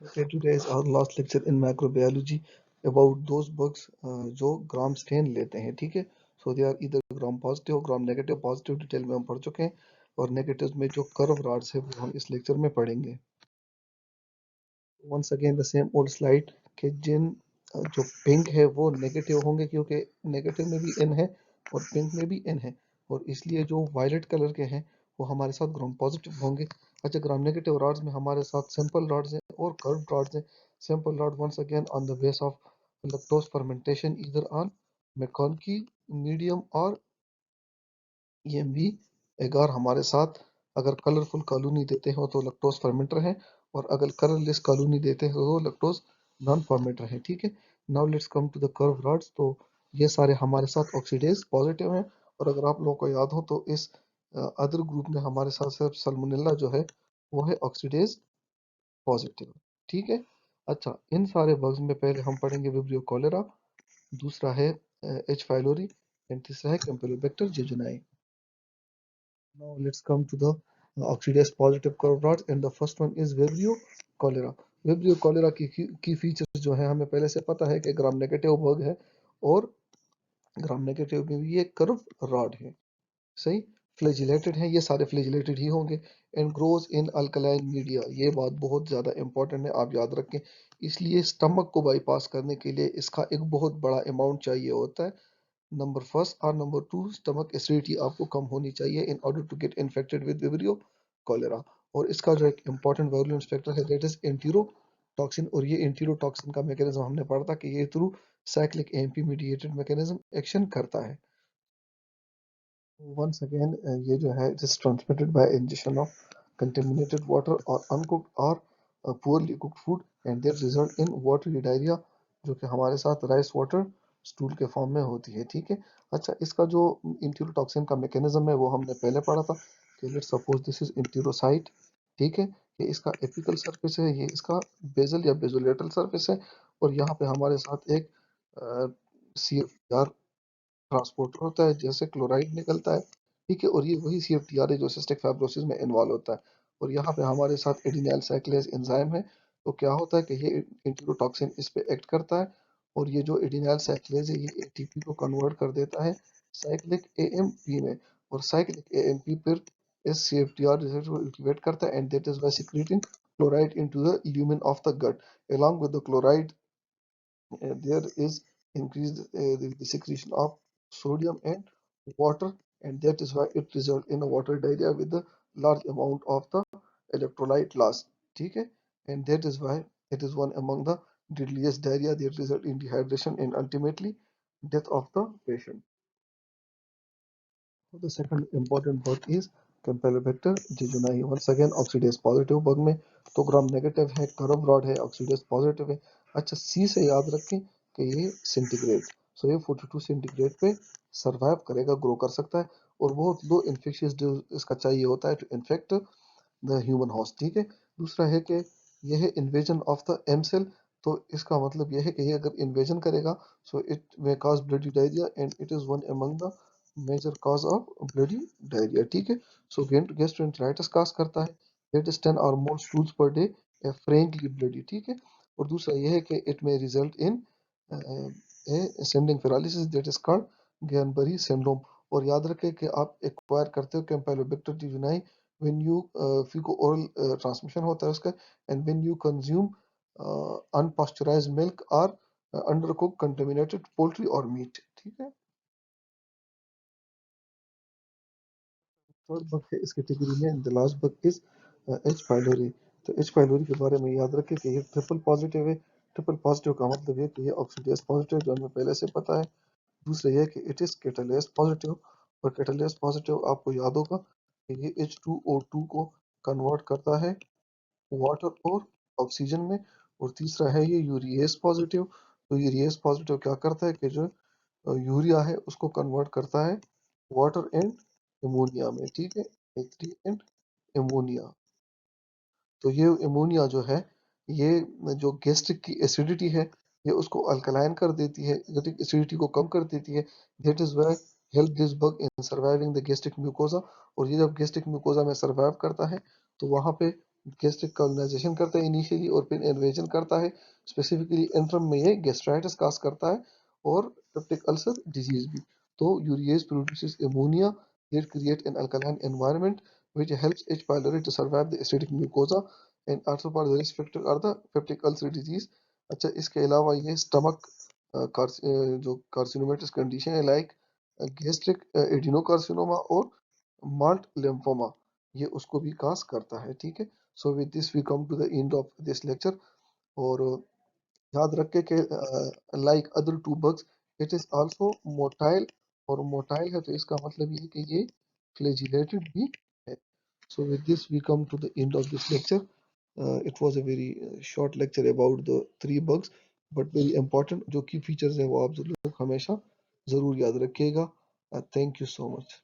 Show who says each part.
Speaker 1: Okay, today is our last lecture in microbiology about those bugs जो ग्राम stand लेते हैं, ठीक है। सो दे आर इधर gram positive gram negative. Positive detail में हम पढ़ चुके हैं और नेगेटिव में जो कर्व रॉड्स है वो हम इस लेक्चर में पढ़ेंगे। Once again the same old slide कि जिन जो पिंक है वो नेगेटिव होंगे क्योंकि नेगेटिव में भी एन है और पिंक में भी एन है, और इसलिए जो वायलेट कलर के हैं वो हमारे साथ ग्राम पॉजिटिव होंगे। अच्छा, ग्राम नेगेटिव रॉड्स में हमारे साथ सिंपल रॉड्स हैं और कर्व रॉड्स हैं। Simple rod once again on the base of lactose fermentation either on MacConkey medium और EMB। एगार हमारे साथ अगर कलरफुल कॉलोनी देते हो तो लैक्टोज फर्मेंटर है, और अगर कलरलेस कॉलोनी देते हो तो लैक्टोज नॉन फर्मेंटर है, ठीक है। Now let's come to the curve rods. तो ये सारे हमारे साथ ऑक्सीडेज पॉजिटिव हैं, और अगर आप लोगों को याद हो तो इस अदर ग्रुप में हमारे साथ सिर्फ सल्मोनेला जो है वो है ऑक्सीडेज पॉजिटिव, ठीक है। अच्छा, इन सारे बग्स में पहले हम पढ़ेंगे विब्रियो कॉलेरा, दूसरा है एच फाइलोरी, एंड तीसरा है कैम्पेलोबैक्टर जेजुनाई। Now let's come to the oxidase positive curve rods, and the first one is Vibrio cholera. Vibrio cholera की फीचर्स जो है हमें पहले से पता है कि ग्राम नेगेटिव बग है, और ग्राम नेगेटिव में भी ये कर्व रॉड है, सही। फ्लैजिलेटेड है, ये सारे फ्लैजिलेटेड ही होंगे, and grows in alkaline media. ये बात बहुत ज़्यादा इंपॉर्टेंट है, आप याद रखें। इसलिए स्टमक को बाईपास करने के लिए इसका एक बहुत बड़ा अमाउंट चाहिए होता है। नंबर फर्स्ट और नंबर टू, स्टमक एसिडिटी आपको कम होनी चाहिए in order to get infected with vibrio cholera. और इसका जो एक इंपॉर्टेंट वायलेंस फैक्टर है दैट इज एंटीरोटॉक्सिन, और ये एंटीरोटॉक्सिन का मैकेनिज्म हमने पढ़ा था कि ये through cyclic AMP mediated mechanism action करता है। वंस अगेन ये जो है it is transmitted by injection of contaminated water or uncooked or poorly cooked food, and they result in watery diarrhea, जो कि हमारे साथ राइस वाटर स्टूल के फॉर्म में होती है, ठीक है। अच्छा, इसका जो इंटीरोटॉक्सिन का मैकेनिज्म है वो हमने पहले पढ़ा था कि लेट्स सपोज दिस इज इंटीरोसाइट, ठीक है। ये इसका एपिकल सरफेस है, ये इसका बेजल या बेजोलेटरल सरफेस है, और यहाँ पे हमारे साथ एक CFTR ट्रांसपोर्टर होता है, जैसे क्लोराइड निकलता है, ठीक है। और ये वही CFTR है जो सिस्टिक फाइब्रोसिस में इन्वॉल्व होता है, और यहाँ पे हमारे साथ एडिनाइल साइक्लेज एंजाइम है। तो क्या होता है कि ये इंटीरोटॉक्सिन इस पे एक्ट करता है, और ये जो एडिनाइल साइक्लेज है ये ATP को कन्वर्ट कर देता है साइक्लिक AMP में, और साइक्लिक AMP फिर इस CFTR रिसेप्टर को एक्टिवेट करता है, and that is by secreting chloride into the lumen of the gut. along with the chloride there is increased the secretion of sodium and water, and that is why it results in a water diarrhea with a large amount of the electrolyte loss, ठीक है। And that is why it is one among the deadliest diarrhea that result in dehydration and ultimately death of the patient. So the second important bug is Campylobacter jejuni. Once again oxidase positive bug में तो gram negative है, curve rod है, oxidase positive है। अच्छा, सी से याद रखें कि ये सेंटीग्रेड, सो ये 42 सेंटीग्रेड पे सरवाइव करेगा, ग्रो कर सकता है, और बहुत लो इन्फेक्शियस डोज इसका चाहिए होता है to infect the human host, ठीक है। दूसरा है कि यह है invasion of the M cell. तो इसका मतलब यह है कि ये अगर इन्वेजन करेगा so it may cause bloody diarrhoea, and it is one among the major cause of bloody diarrhoea, ठीक है। सो गैस्ट्रोएंटेराइटिस कॉज करता है, दैट इज 10 और more stools per day frankly bloody, ठीक है। और दूसरा यह है कि it may result in ascending paralysis that is called Guillain-Barré syndrome। और याद रखें कि आप एक्वायर करते हो कैम्पाइलोबैक्टर टीजुनाई when you fecal oral transmission होता है उसका, and when you consume unpasteurized milk or undercooked contaminated poultry or meat, ठीक है। थर्ड बग है इस कैटेगरी में, the last bug is H pylori. तो एच पाइलोरी के बारे में याद रखें कि ये ट्रिपल पॉजिटिव है। ट्रिपल पॉजिटिव का मतलब है कि ये ऑक्सीडेज पॉजिटिव जो हमें पहले से पता है। दूसरा ये कि इट इज कैटालेस पॉजिटिव, और कैटालेस पॉजिटिव आपको याद होगा कि ये H2O2 को कन्वर्ट करता है वाटर और ऑक्सीजन में। और तीसरा है ये यूरिएस पॉजिटिव। तो यूरिएस पॉजिटिव क्या करता है कि जो यूरिया है उसको कन्वर्ट करता है वाटर एंड एमोनिया में, ठीक है, H3 एंड एमोनिया। तो ये एमोनिया जो है ये जो गैस्ट्रिक की एसिडिटी है ये उसको अल्कलाइन कर देती है, गैस्ट्रिक एसिडिटी को कम कर देती है। That is why help this bug in surviving the gastric mucosa. और ये जब गैस्ट्रिक म्यूकोजा में सर्वाइव करता है तो वहां पे गैस्ट्रिक कॉलोनाइजेशन करता है इनिशियली और फिर इन्वेजन करता है। स्पेसिफिकली इंट्रम में ये गैस्ट्राइटिस काज करता है और पेप्टिक अल्सर डिजीज भी। तो urease produces ammonia that create an alkaline environment which helps H. pylori to survive the acidic mucosa and also for the risk factor are the peptic ulcer disease। अच्छा, इसके अलावा ये stomach जो carcinomatous condition है like gastric adenocarcinoma और MALT lymphoma, ये उसको भी काज करता है। ठीक है, so with this we come to the end of this lecture. और याद रखें कि like other two bugs it is also motile, और मोटाइल है तो इसका मतलब ये है कि ये फ्लैजिलेटेड भी है। So with this we come to the end of this lecture. It was a very short lecture about the three bugs, but very important. जो की फीचर्स है वो आप जरूर हमेशा जरूर याद रखिएगा। Thank you so much.